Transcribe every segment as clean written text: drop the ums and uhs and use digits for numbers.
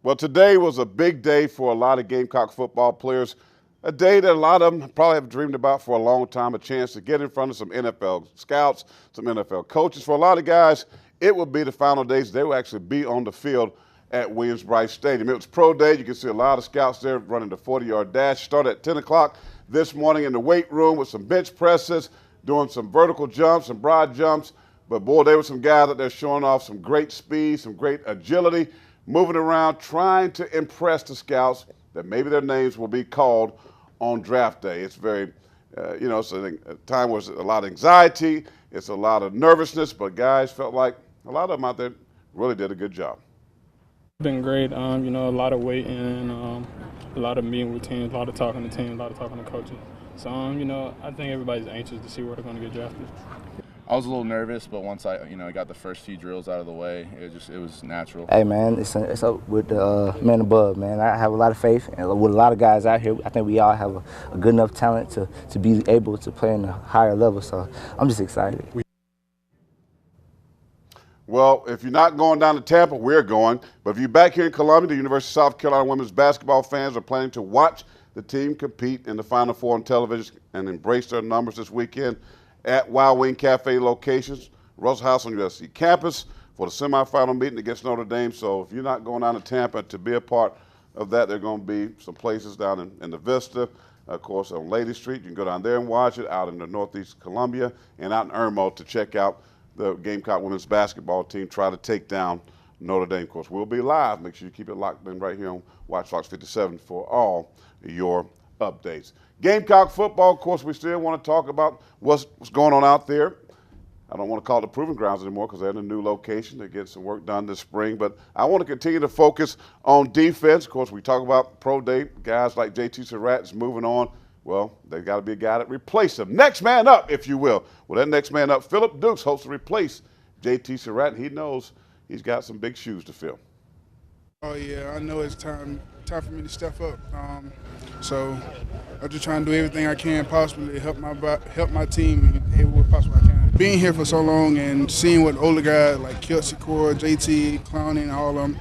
Well, today was a big day for a lot of Gamecock football players. A day that a lot of them probably have dreamed about for a long time, a chance to get in front of some NFL scouts, some NFL coaches. For a lot of guys, it will be the final days. They will actually be on the field at Williams-Brice Stadium. It was pro day. You can see a lot of scouts there running the 40-yard dash. Started at 10 o'clock this morning in the weight room with some bench presses, doing some vertical jumps, some broad jumps. But, boy, there were some guys out there showing off some great speed, some great agility, moving around, trying to impress the scouts that maybe their names will be called on draft day. It's very, it's a time where there's a lot of anxiety, it's a lot of nervousness, but guys felt like a lot of them out there really did a good job. It's been great, a lot of waiting, a lot of meeting with teams, a lot of talking to teams, a lot of talking to coaches. So, I think everybody's anxious to see where they're going to get drafted. I was a little nervous, but once I got the first few drills out of the way, it was natural. Hey man, it's up with the man above, man. I have a lot of faith, and with a lot of guys out here, I think we all have a good enough talent to be able to play in a higher level. So I'm just excited. Well, if you're not going down to Tampa, we're going. But if you're back here in Columbia, the University of South Carolina women's basketball fans are planning to watch the team compete in the Final Four on television and embrace their numbers this weekend at Wild Wing Cafe locations, Russell House on USC campus for the semifinal meeting against Notre Dame. So if you're not going down to Tampa to be a part of that, there are going to be some places down in the Vista, of course, on Lady Street. You can go down there and watch it, out in the Northeast Columbia and out in Irmo to check out the Gamecock women's basketball team try to take down Notre Dame. Of course, we'll be live. Make sure you keep it locked in right here on Watch Fox 57 for all your updates. Gamecock football, of course, we still want to talk about what's going on out there. I don't want to call it the Proving Grounds anymore because they're in a new location to get some work done this spring. But I want to continue to focus on defense. Of course, we talk about pro day, guys like JT Surratt is moving on. Well, they've got to be a guy that replaces him. Next man up, if you will. Well, that next man up, Phillip Dukes, hopes to replace JT Surratt. He knows he's got some big shoes to fill. Oh, yeah, I know it's time for me to step up. So I'm just trying to do everything I can possibly to help my team in every way possible I can. Being here for so long and seeing what older guys like Kelsey Core, JT, Clowning, all of them,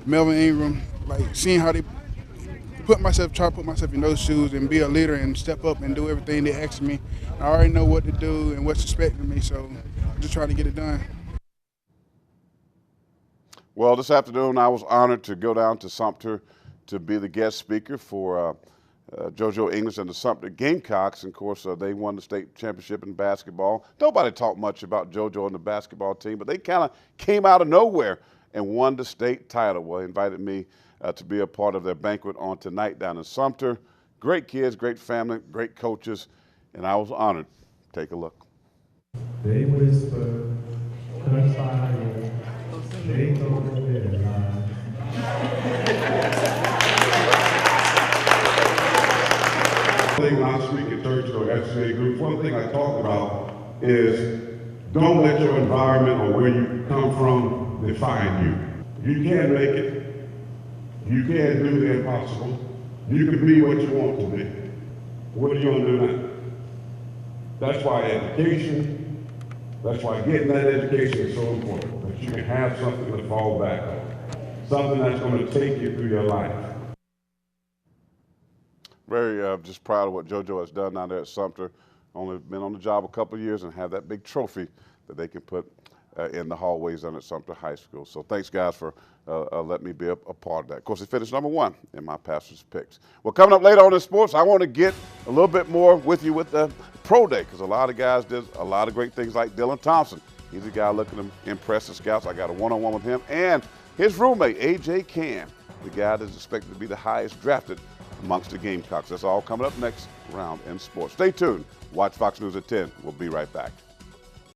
Melvin Ingram, like seeing how they try to put myself in those shoes and be a leader and step up and do everything they ask me. I already know what to do and what's expected of me, so I'm just trying to get it done. Well, this afternoon I was honored to go down to Sumter to be the guest speaker for JoJo English and the Sumter Gamecocks. And of course, they won the state championship in basketball. Nobody talked much about JoJo and the basketball team, but they kind of came out of nowhere and won the state title. Well, they invited me to be a part of their banquet on tonight down in Sumter. Great kids, great family, great coaches, and I was honored. Take a look. They whisper, cut fire, they go to their lives. When I speak at church or SCA groups, one thing I talk about is don't let your environment or where you come from define you. You can make it. You can do the impossible. You can be what you want to be. What are you going to do now? That's why education, that's why getting that education is so important, that you can have something to fall back on, something that's going to take you through your life. Very just proud of what JoJo has done down there at Sumter. Only been on the job a couple of years and have that big trophy that they can put in the hallways down at Sumter High School. So thanks, guys, for letting me be a part of that. Of course, they finished #1 in my pastor's picks. Well, coming up later on in sports, I want to get a little bit more with you with the pro day because a lot of guys did a lot of great things like Dylan Thompson. He's a guy looking to impress the scouts. I got a one-on-one with him and his roommate, A.J. Cam, the guy that's expected to be the highest drafted amongst the Gamecocks. That's all coming up next round in sports. Stay tuned. Watch Fox News at 10. We'll be right back.